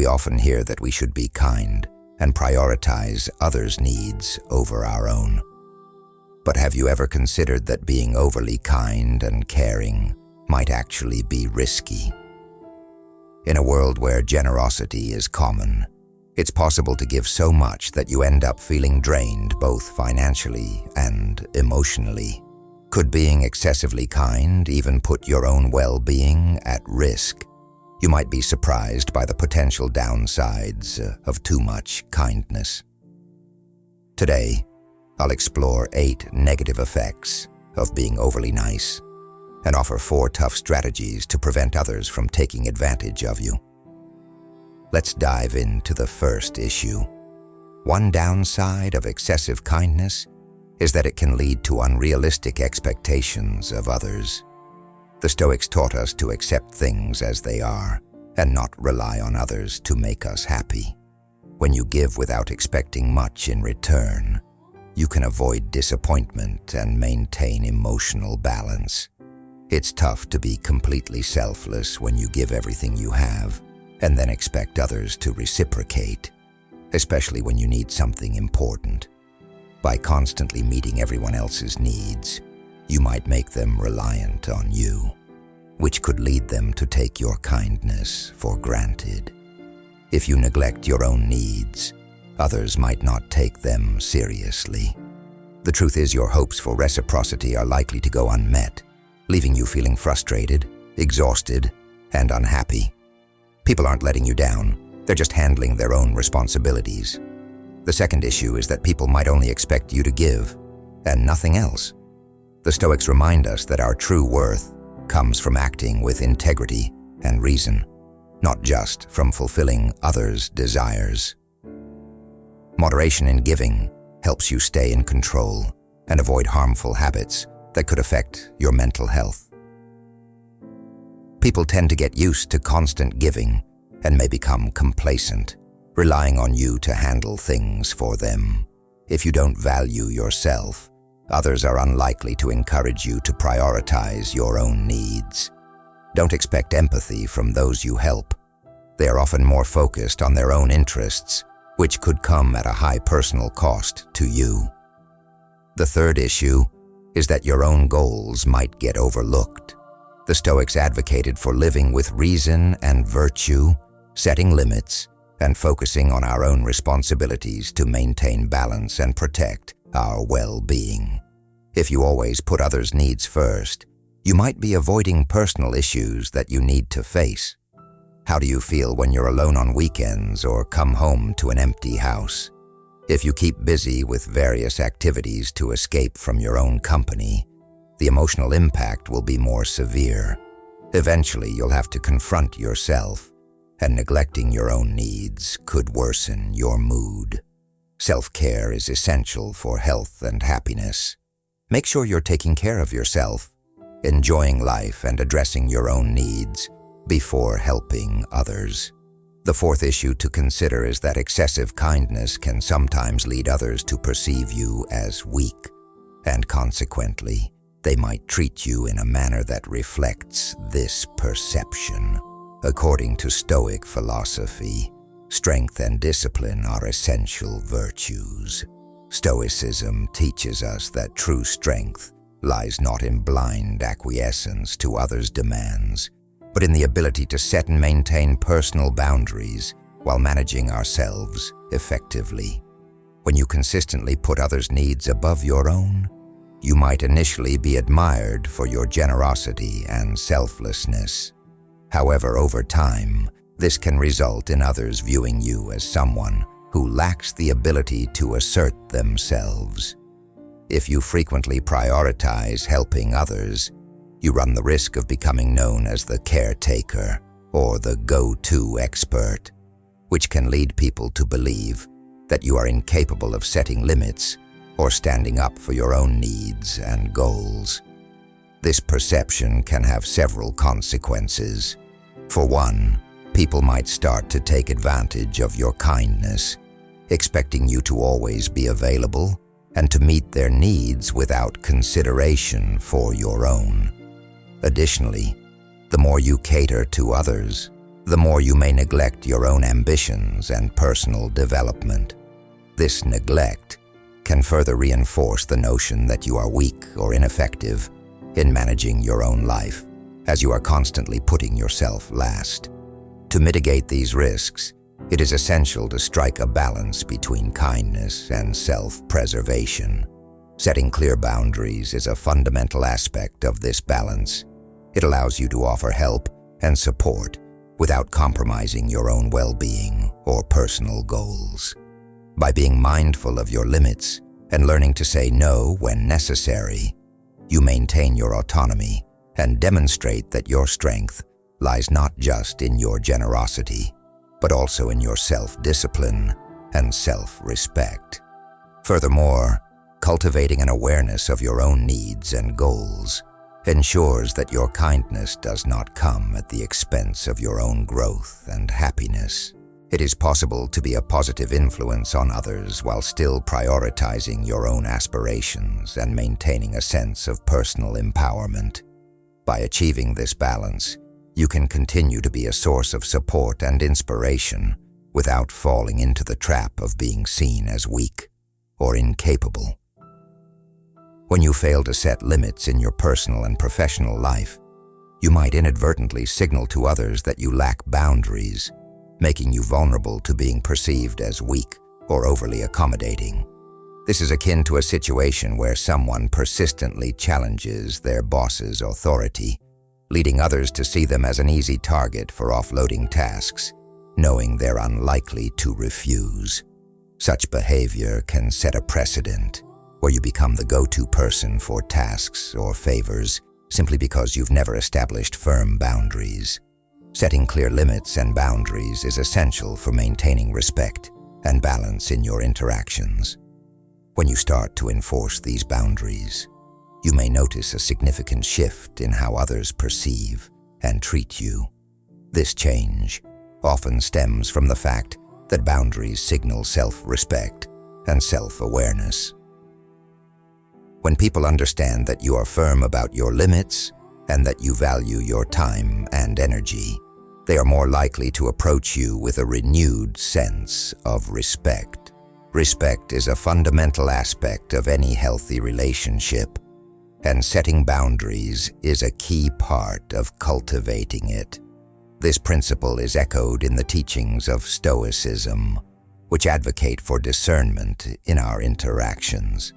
We often hear that we should be kind and prioritize others' needs over our own. But have you ever considered that being overly kind and caring might actually be risky? In a world where generosity is common, it's possible to give so much that you end up feeling drained both financially and emotionally. Could being excessively kind even put your own well-being at risk? You might be surprised by the potential downsides of too much kindness. Today, I'll explore 8 negative effects of being overly nice and offer 4 tough strategies to prevent others from taking advantage of you. Let's dive into the first issue. One downside of excessive kindness is that it can lead to unrealistic expectations of others. The Stoics taught us to accept things as they are and not rely on others to make us happy. When you give without expecting much in return, you can avoid disappointment and maintain emotional balance. It's tough to be completely selfless when you give everything you have and then expect others to reciprocate, especially when you need something important. By constantly meeting everyone else's needs, you might make them reliant on you, which could lead them to take your kindness for granted. If you neglect your own needs, others might not take them seriously. The truth is, your hopes for reciprocity are likely to go unmet, leaving you feeling frustrated, exhausted, and unhappy. People aren't letting you down, they're just handling their own responsibilities. The second issue is that people might only expect you to give, and nothing else. The Stoics remind us that our true worth comes from acting with integrity and reason, not just from fulfilling others' desires. Moderation in giving helps you stay in control and avoid harmful habits that could affect your mental health. People tend to get used to constant giving and may become complacent, relying on you to handle things for them. If you don't value yourself, others are unlikely to encourage you to prioritize your own needs. Don't expect empathy from those you help. They are often more focused on their own interests, which could come at a high personal cost to you. The third issue is that your own goals might get overlooked. The Stoics advocated for living with reason and virtue, setting limits, and focusing on our own responsibilities to maintain balance and protect our well-being. If you always put others' needs first, you might be avoiding personal issues that you need to face. How do you feel when you're alone on weekends or come home to an empty house? If you keep busy with various activities to escape from your own company, the emotional impact will be more severe. Eventually, you'll have to confront yourself, and neglecting your own needs could worsen your mood. Self-care is essential for health and happiness. Make sure you're taking care of yourself, enjoying life and addressing your own needs before helping others. The fourth issue to consider is that excessive kindness can sometimes lead others to perceive you as weak, and consequently, they might treat you in a manner that reflects this perception. According to Stoic philosophy, strength and discipline are essential virtues. Stoicism teaches us that true strength lies not in blind acquiescence to others' demands, but in the ability to set and maintain personal boundaries while managing ourselves effectively. When you consistently put others' needs above your own, you might initially be admired for your generosity and selflessness. However, over time, this can result in others viewing you as someone who lacks the ability to assert themselves. If you frequently prioritize helping others, you run the risk of becoming known as the caretaker or the go-to expert, which can lead people to believe that you are incapable of setting limits or standing up for your own needs and goals. This perception can have several consequences. For one, people might start to take advantage of your kindness, expecting you to always be available and to meet their needs without consideration for your own. Additionally, the more you cater to others, the more you may neglect your own ambitions and personal development. This neglect can further reinforce the notion that you are weak or ineffective in managing your own life, as you are constantly putting yourself last. To mitigate these risks, it is essential to strike a balance between kindness and self-preservation. Setting clear boundaries is a fundamental aspect of this balance. It allows you to offer help and support without compromising your own well-being or personal goals. By being mindful of your limits and learning to say no when necessary, you maintain your autonomy and demonstrate that your strength lies not just in your generosity, but also in your self-discipline and self-respect. Furthermore, cultivating an awareness of your own needs and goals ensures that your kindness does not come at the expense of your own growth and happiness. It is possible to be a positive influence on others while still prioritizing your own aspirations and maintaining a sense of personal empowerment. By achieving this balance, you can continue to be a source of support and inspiration without falling into the trap of being seen as weak or incapable. When you fail to set limits in your personal and professional life, you might inadvertently signal to others that you lack boundaries, making you vulnerable to being perceived as weak or overly accommodating. This is akin to a situation where someone persistently challenges their boss's authority, leading others to see them as an easy target for offloading tasks, knowing they're unlikely to refuse. Such behavior can set a precedent where you become the go-to person for tasks or favors simply because you've never established firm boundaries. Setting clear limits and boundaries is essential for maintaining respect and balance in your interactions. When you start to enforce these boundaries, you may notice a significant shift in how others perceive and treat you. This change often stems from the fact that boundaries signal self-respect and self-awareness. When people understand that you are firm about your limits and that you value your time and energy, they are more likely to approach you with a renewed sense of respect. Respect is a fundamental aspect of any healthy relationship, and setting boundaries is a key part of cultivating it. This principle is echoed in the teachings of Stoicism, which advocate for discernment in our interactions.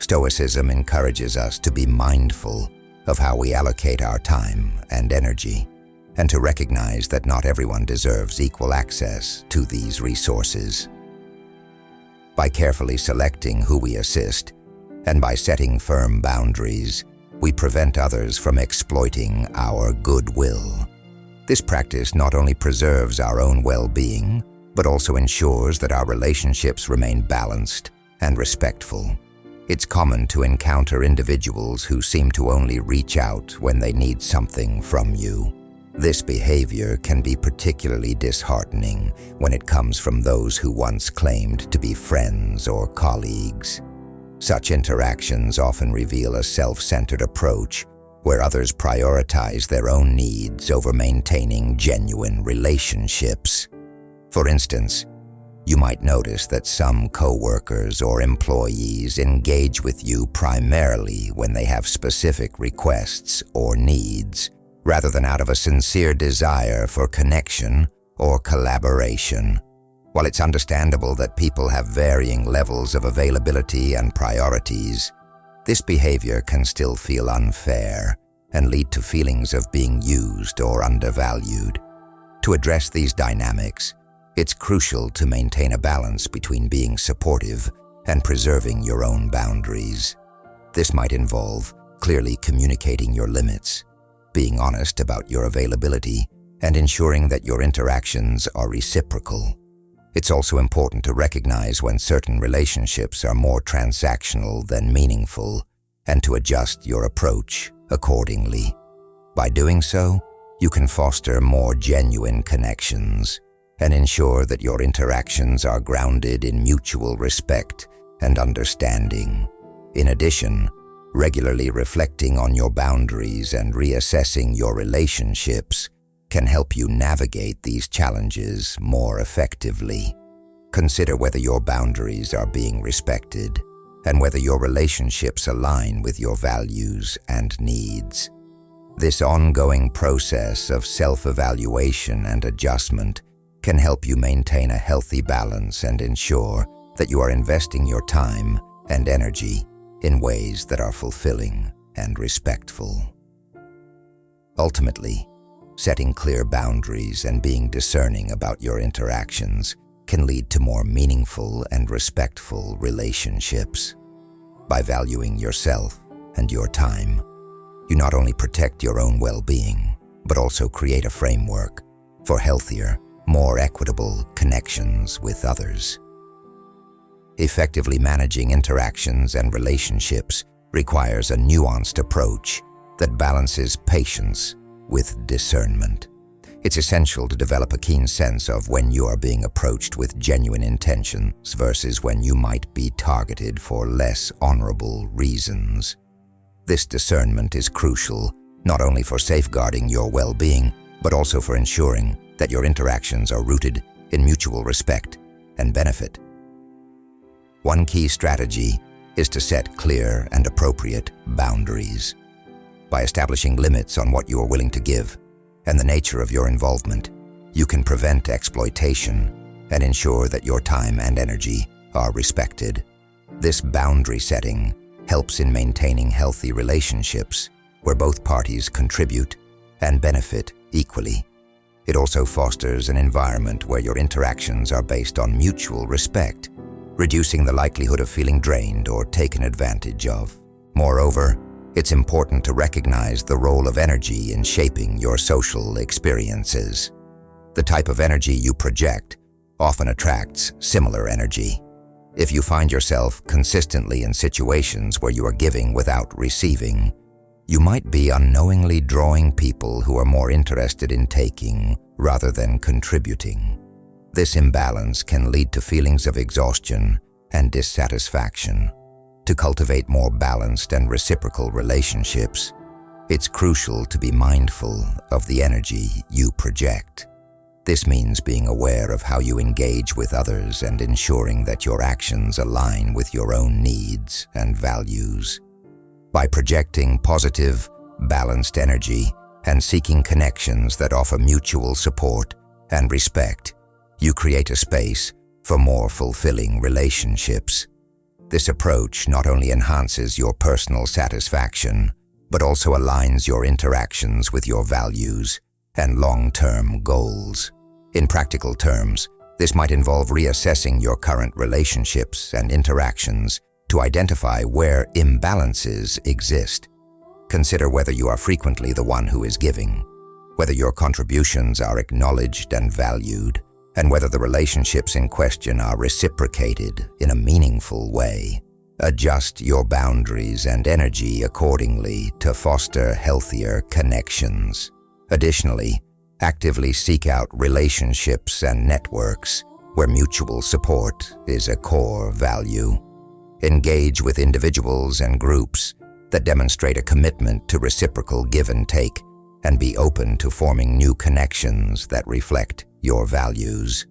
Stoicism encourages us to be mindful of how we allocate our time and energy, and to recognize that not everyone deserves equal access to these resources. By carefully selecting who we assist, and by setting firm boundaries, we prevent others from exploiting our goodwill. This practice not only preserves our own well-being, but also ensures that our relationships remain balanced and respectful. It's common to encounter individuals who seem to only reach out when they need something from you. This behavior can be particularly disheartening when it comes from those who once claimed to be friends or colleagues. Such interactions often reveal a self-centered approach where others prioritize their own needs over maintaining genuine relationships. For instance, you might notice that some coworkers or employees engage with you primarily when they have specific requests or needs, rather than out of a sincere desire for connection or collaboration. While it's understandable that people have varying levels of availability and priorities, this behavior can still feel unfair and lead to feelings of being used or undervalued. To address these dynamics, it's crucial to maintain a balance between being supportive and preserving your own boundaries. This might involve clearly communicating your limits, being honest about your availability, and ensuring that your interactions are reciprocal. It's also important to recognize when certain relationships are more transactional than meaningful, and to adjust your approach accordingly. By doing so, you can foster more genuine connections and ensure that your interactions are grounded in mutual respect and understanding. In addition, regularly reflecting on your boundaries and reassessing your relationships can help you navigate these challenges more effectively. Consider whether your boundaries are being respected and whether your relationships align with your values and needs. This ongoing process of self-evaluation and adjustment can help you maintain a healthy balance and ensure that you are investing your time and energy in ways that are fulfilling and respectful. Ultimately, setting clear boundaries and being discerning about your interactions can lead to more meaningful and respectful relationships. By valuing yourself and your time, you not only protect your own well-being, but also create a framework for healthier, more equitable connections with others. Effectively managing interactions and relationships requires a nuanced approach that balances patience with discernment. It's essential to develop a keen sense of when you are being approached with genuine intentions versus when you might be targeted for less honorable reasons. This discernment is crucial not only for safeguarding your well-being, but also for ensuring that your interactions are rooted in mutual respect and benefit. One key strategy is to set clear and appropriate boundaries. By establishing limits on what you are willing to give and the nature of your involvement, you can prevent exploitation and ensure that your time and energy are respected. This boundary setting helps in maintaining healthy relationships where both parties contribute and benefit equally. It also fosters an environment where your interactions are based on mutual respect, reducing the likelihood of feeling drained or taken advantage of. Moreover, it's important to recognize the role of energy in shaping your social experiences. The type of energy you project often attracts similar energy. If you find yourself consistently in situations where you are giving without receiving, you might be unknowingly drawing people who are more interested in taking rather than contributing. This imbalance can lead to feelings of exhaustion and dissatisfaction. To cultivate more balanced and reciprocal relationships, it's crucial to be mindful of the energy you project. This means being aware of how you engage with others and ensuring that your actions align with your own needs and values. By projecting positive, balanced energy and seeking connections that offer mutual support and respect, you create a space for more fulfilling relationships. This approach not only enhances your personal satisfaction, but also aligns your interactions with your values and long-term goals. In practical terms, this might involve reassessing your current relationships and interactions to identify where imbalances exist. Consider whether you are frequently the one who is giving, whether your contributions are acknowledged and valued, and whether the relationships in question are reciprocated in a meaningful way. Adjust your boundaries and energy accordingly to foster healthier connections. Additionally, actively seek out relationships and networks where mutual support is a core value. Engage with individuals and groups that demonstrate a commitment to reciprocal give and take, and be open to forming new connections that reflect your values.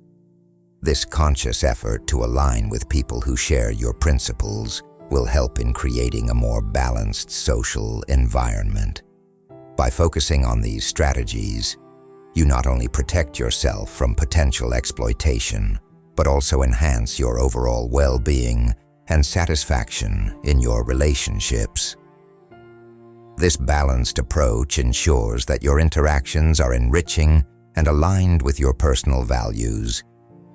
This conscious effort to align with people who share your principles will help in creating a more balanced social environment. By focusing on these strategies, you not only protect yourself from potential exploitation, but also enhance your overall well-being and satisfaction in your relationships. This balanced approach ensures that your interactions are enriching and aligned with your personal values,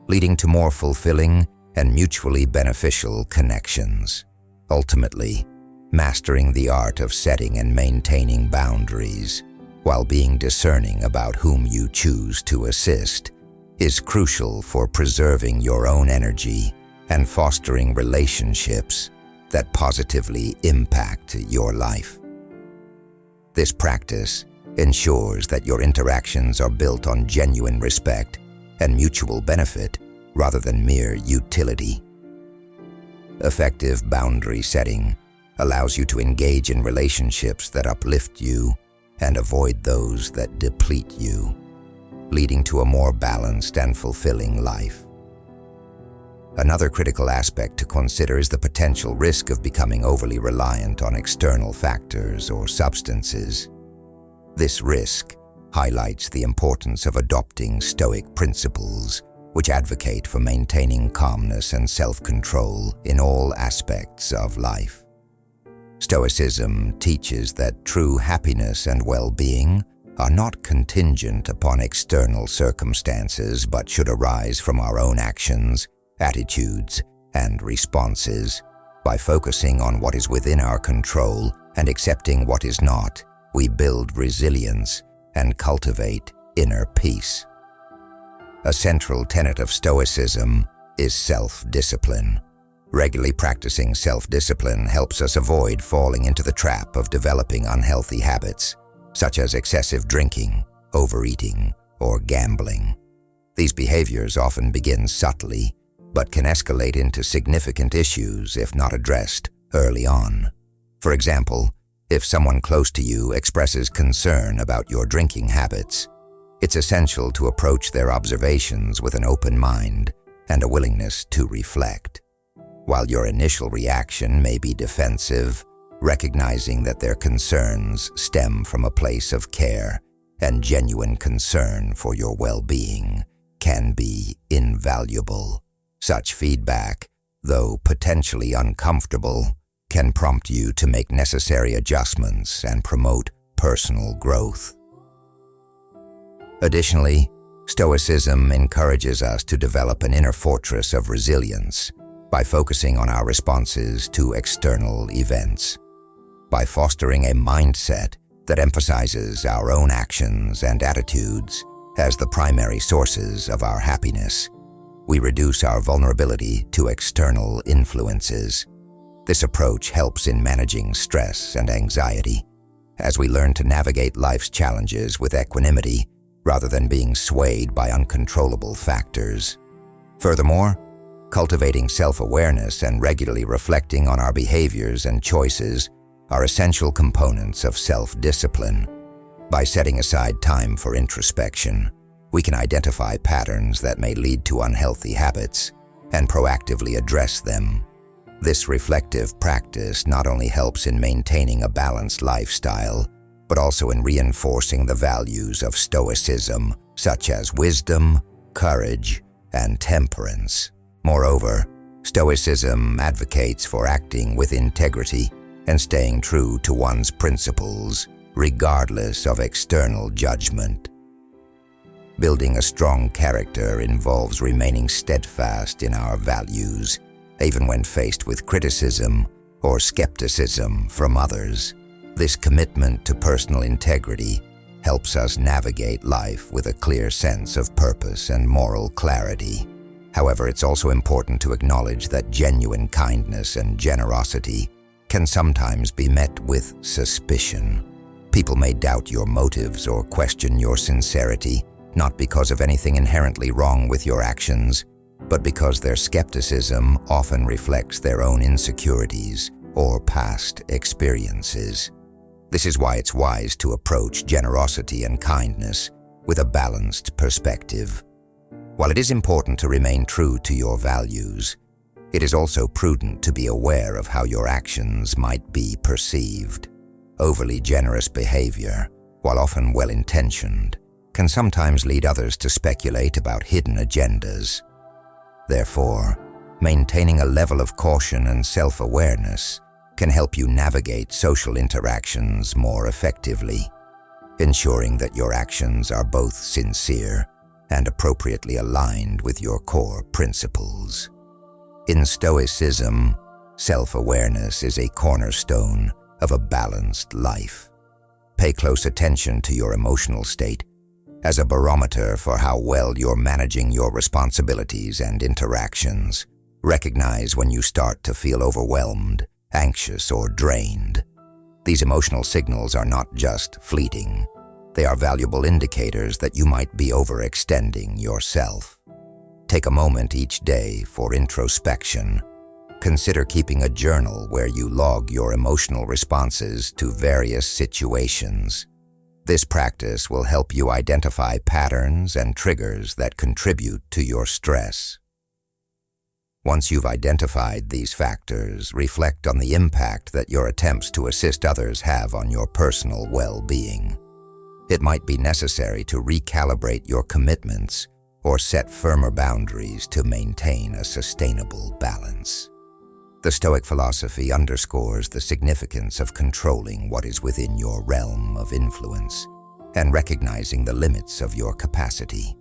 leading to more fulfilling and mutually beneficial connections. Ultimately, mastering the art of setting and maintaining boundaries, while being discerning about whom you choose to assist, is crucial for preserving your own energy and fostering relationships that positively impact your life. This practice ensures that your interactions are built on genuine respect and mutual benefit rather than mere utility. Effective boundary setting allows you to engage in relationships that uplift you and avoid those that deplete you. leading to a more balanced and fulfilling life. Another critical aspect to consider is the potential risk of becoming overly reliant on external factors or substances. This risk highlights the importance of adopting Stoic principles, which advocate for maintaining calmness and self-control in all aspects of life. Stoicism teaches that true happiness and well-being are not contingent upon external circumstances but should arise from our own actions, attitudes, and responses. By focusing on what is within our control and accepting what is not, we build resilience and cultivate inner peace. A central tenet of Stoicism is self-discipline. Regularly practicing self-discipline helps us avoid falling into the trap of developing unhealthy habits, such as excessive drinking, overeating, or gambling. These behaviors often begin subtly, but can escalate into significant issues if not addressed early on. For example, if someone close to you expresses concern about your drinking habits, it's essential to approach their observations with an open mind and a willingness to reflect. While your initial reaction may be defensive, recognizing that their concerns stem from a place of care and genuine concern for your well-being can be invaluable. Such feedback, though potentially uncomfortable, can prompt you to make necessary adjustments and promote personal growth. Additionally, Stoicism encourages us to develop an inner fortress of resilience by focusing on our responses to external events. By fostering a mindset that emphasizes our own actions and attitudes as the primary sources of our happiness, we reduce our vulnerability to external influences. This approach helps in managing stress and anxiety, as we learn to navigate life's challenges with equanimity rather than being swayed by uncontrollable factors. Furthermore, cultivating self-awareness and regularly reflecting on our behaviors and choices are essential components of self-discipline. By setting aside time for introspection, we can identify patterns that may lead to unhealthy habits and proactively address them. This reflective practice not only helps in maintaining a balanced lifestyle, but also in reinforcing the values of Stoicism, such as wisdom, courage, and temperance. Moreover, Stoicism advocates for acting with integrity and staying true to one's principles, regardless of external judgment. Building a strong character involves remaining steadfast in our values, even when faced with criticism or skepticism from others. This commitment to personal integrity helps us navigate life with a clear sense of purpose and moral clarity. However, it's also important to acknowledge that genuine kindness and generosity can sometimes be met with suspicion. People may doubt your motives or question your sincerity, not because of anything inherently wrong with your actions, but because their skepticism often reflects their own insecurities or past experiences. This is why it's wise to approach generosity and kindness with a balanced perspective. While it is important to remain true to your values, it is also prudent to be aware of how your actions might be perceived. Overly generous behavior, while often well-intentioned, can sometimes lead others to speculate about hidden agendas. Therefore, maintaining a level of caution and self-awareness can help you navigate social interactions more effectively, ensuring that your actions are both sincere and appropriately aligned with your core principles. In Stoicism, self-awareness is a cornerstone of a balanced life. Pay close attention to your emotional state as a barometer for how well you're managing your responsibilities and interactions. Recognize when you start to feel overwhelmed, anxious, or drained. These emotional signals are not just fleeting. They are valuable indicators that you might be overextending yourself. Take a moment each day for introspection. Consider keeping a journal where you log your emotional responses to various situations. This practice will help you identify patterns and triggers that contribute to your stress. Once you've identified these factors, reflect on the impact that your attempts to assist others have on your personal well-being. It might be necessary to recalibrate your commitments or set firmer boundaries to maintain a sustainable balance. The Stoic philosophy underscores the significance of controlling what is within your realm of influence and recognizing the limits of your capacity.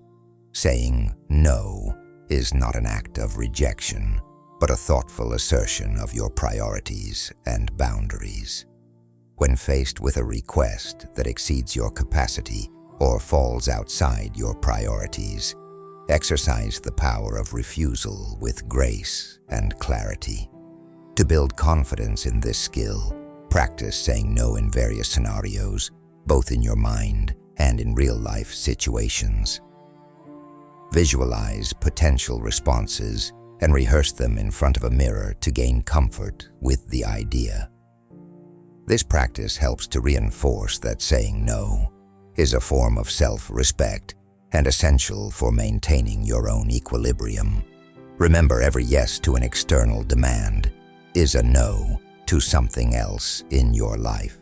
Saying no is not an act of rejection, but a thoughtful assertion of your priorities and boundaries. When faced with a request that exceeds your capacity or falls outside your priorities, exercise the power of refusal with grace and clarity. To build confidence in this skill, practice saying no in various scenarios, both in your mind and in real-life situations. Visualize potential responses and rehearse them in front of a mirror to gain comfort with the idea. This practice helps to reinforce that saying no is a form of self-respect and essential for maintaining your own equilibrium. Remember, every yes to an external demand is a no to something else in your life,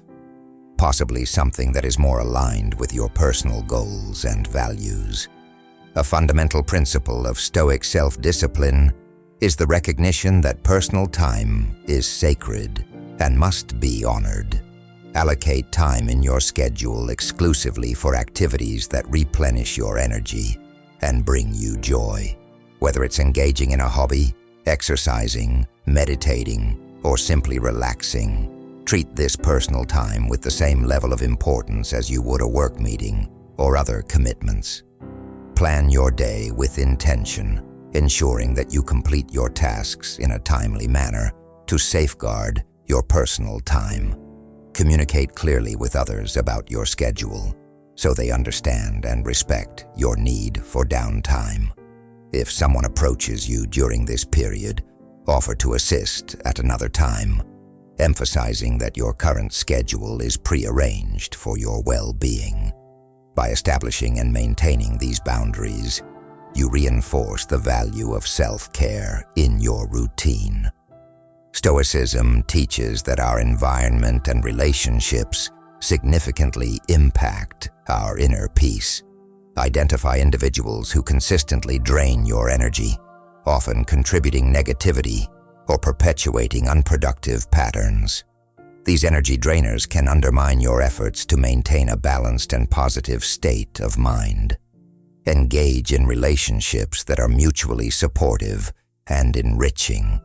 possibly something that is more aligned with your personal goals and values. A fundamental principle of Stoic self-discipline is the recognition that personal time is sacred and must be honored. Allocate time in your schedule exclusively for activities that replenish your energy and bring you joy. Whether it's engaging in a hobby, exercising, meditating, or simply relaxing, treat this personal time with the same level of importance as you would a work meeting or other commitments. Plan your day with intention, ensuring that you complete your tasks in a timely manner to safeguard your personal time. Communicate clearly with others about your schedule so they understand and respect your need for downtime. If someone approaches you during this period, offer to assist at another time, emphasizing that your current schedule is prearranged for your well-being. By establishing and maintaining these boundaries, you reinforce the value of self-care in your routine. Stoicism teaches that our environment and relationships significantly impact our inner peace. Identify individuals who consistently drain your energy, often contributing negativity or perpetuating unproductive patterns. These energy drainers can undermine your efforts to maintain a balanced and positive state of mind. Engage in relationships that are mutually supportive and enriching.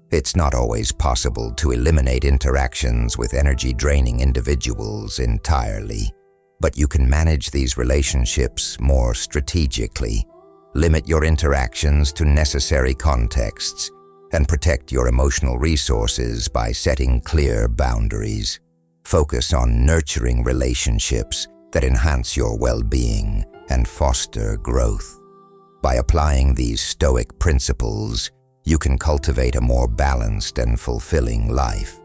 It's not always possible to eliminate interactions with energy-draining individuals entirely, but you can manage these relationships more strategically. Limit your interactions to necessary contexts and protect your emotional resources by setting clear boundaries. Focus on nurturing relationships that enhance your well-being and foster growth. By applying these Stoic principles, you can cultivate a more balanced and fulfilling life.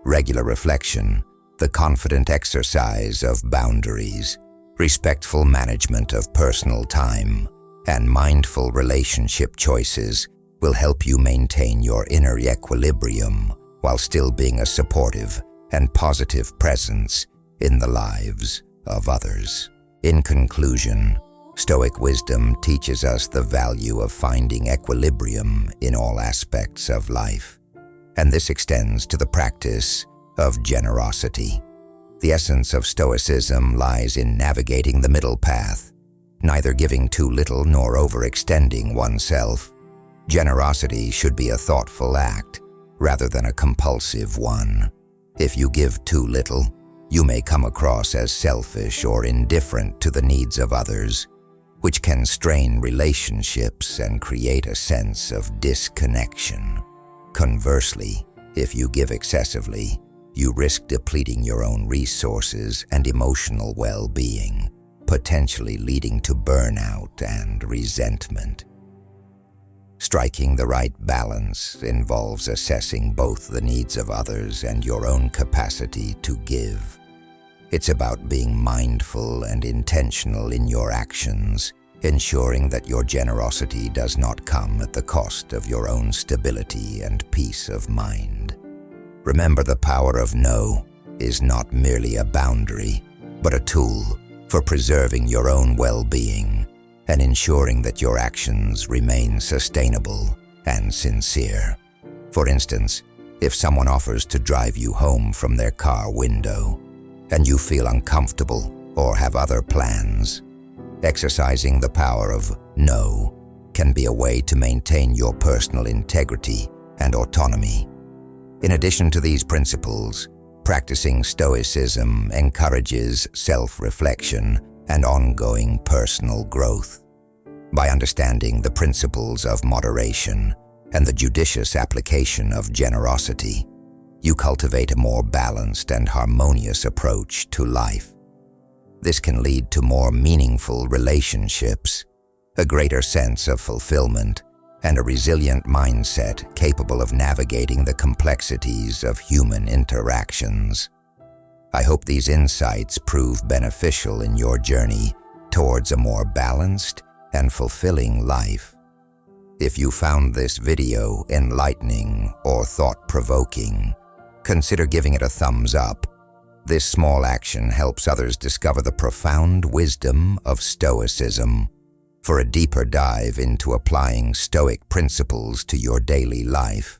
Regular reflection, the confident exercise of boundaries, respectful management of personal time, and mindful relationship choices will help you maintain your inner equilibrium while still being a supportive and positive presence in the lives of others. In conclusion, Stoic wisdom teaches us the value of finding equilibrium in all aspects of life, and this extends to the practice of generosity. The essence of Stoicism lies in navigating the middle path, neither giving too little nor overextending oneself. Generosity should be a thoughtful act rather than a compulsive one. If you give too little, you may come across as selfish or indifferent to the needs of others, which can strain relationships and create a sense of disconnection. Conversely, if you give excessively, you risk depleting your own resources and emotional well-being, potentially leading to burnout and resentment. Striking the right balance involves assessing both the needs of others and your own capacity to give. It's about being mindful and intentional in your actions, ensuring that your generosity does not come at the cost of your own stability and peace of mind. Remember, the power of no is not merely a boundary, but a tool for preserving your own well-being and ensuring that your actions remain sustainable and sincere. For instance, if someone offers to drive you home from their car window and you feel uncomfortable or have other plans, exercising the power of no can be a way to maintain your personal integrity and autonomy. In addition to these principles, practicing Stoicism encourages self-reflection and ongoing personal growth. By understanding the principles of moderation and the judicious application of generosity, you cultivate a more balanced and harmonious approach to life. This can lead to more meaningful relationships, a greater sense of fulfillment, and a resilient mindset capable of navigating the complexities of human interactions. I hope these insights prove beneficial in your journey towards a more balanced and fulfilling life. If you found this video enlightening or thought-provoking, consider giving it a thumbs up. This small action helps others discover the profound wisdom of Stoicism. For a deeper dive into applying Stoic principles to your daily life,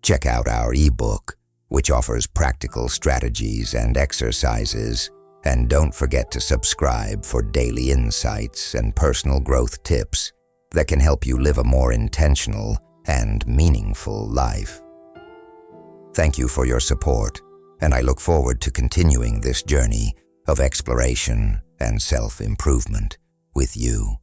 check out our ebook, which offers practical strategies and exercises, and don't forget to subscribe for daily insights and personal growth tips that can help you live a more intentional and meaningful life. Thank you for your support, and I look forward to continuing this journey of exploration and self-improvement with you.